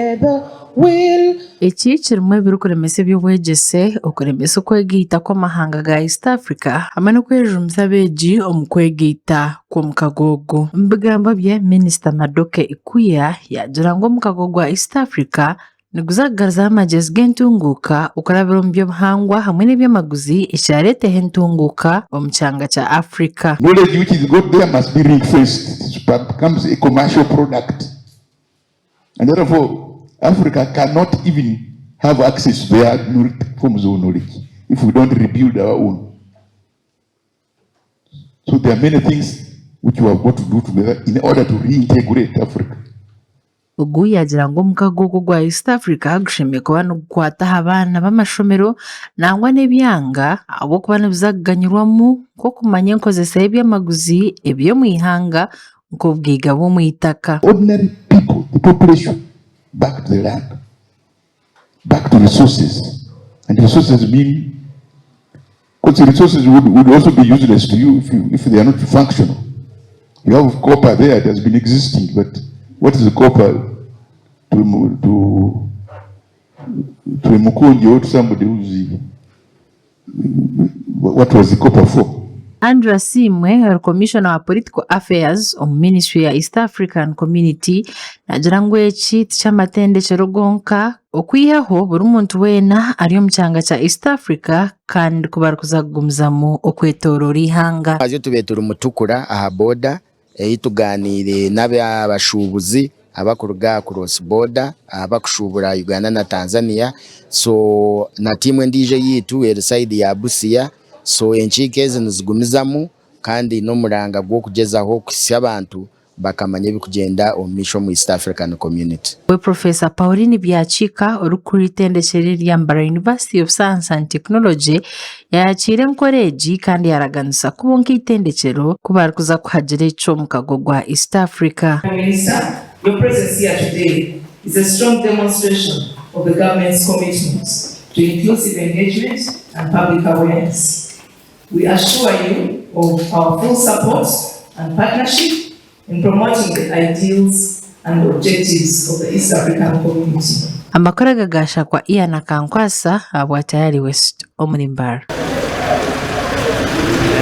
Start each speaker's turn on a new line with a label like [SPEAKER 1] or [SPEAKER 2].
[SPEAKER 1] together we'll.
[SPEAKER 2] Iki kirimo ibirukuremese by'obwegyese okuremesa okwegiita kw'amahanga ga East Africa hamwe n'okwejunisa Abeegi omu kwegiita kw'omu kagogo. Omu bigambo bye, Minisita Madoke Ikuya yagira ngu omu kagogo gwa East Africa niguzagariza amagezi g'entunguuka okurabira omu by'obuhangwa hamwe n'eby'amaguzi ekirareeteho entunguuka omu kyanga kya Africa.
[SPEAKER 3] Knowledge which is got there must be reinforced. It becomes a commercial product. And therefore, Africa cannot even have access to their forms of knowledge if we don't rebuild our own. So there are many things which we have got to do together in order to reintegrate Africa.
[SPEAKER 2] Ugu yagira ngo omu kagogo gwa East Africa gushemeye kuba n'okukwataho abaana b'amashomero nangwa n'ebyanga ahabw'okuba nibizaganyirwamu nk'okumanya enkozesa y'ebyamaguzi eby'omu ihanga nk'obwiga bw'omu itaka.
[SPEAKER 3] Ordinary people, the population, back to the land, back to resources. And resources mean, because the resources would also be useless to you if they are not functional. You have copper there, it has been existing, but what is the copper to a Mukunji or to somebody who's what was the copper for?
[SPEAKER 2] Andrew Asimwe, Commissioner wa Political Affairs omu Ministry ya East African Community, nagira ngu eki tiky'amatendekero gonka okwihaho buri muntu weena ari omu kyanga kya East Africa kandi kuba arikuzagumizamu okwetooroora ihanga.
[SPEAKER 4] Aje tubetura umutukura aha boda tuganire n'abashubuzi abakuruga cross border abakushubura Uganda na Tanzania, so na timu ndije yitu eri side ya Busia, so enchike ezi nizigumizamu kandi n'omuranga gwo kugezaho kusya abantu bakamanya bikugenda omisho mu East African Community.
[SPEAKER 2] We Professor Pauline Byachika orukuri itendekero rya Mbarara University of Science and Technology yakira Enkora kandi yaraganisa kubonka itendekero kuba arikuza kuhagira eco mu kagogo gwa East Africa.
[SPEAKER 1] Minister, your presence here today is a strong demonstration of the government's commitment to inclusive engagement and public awareness. We assure you of our full support and partnership in promoting the ideals and objectives of the East African community.
[SPEAKER 2] Amakora gagasha kwa iya na kankwasa abwa tayari West Mbarara.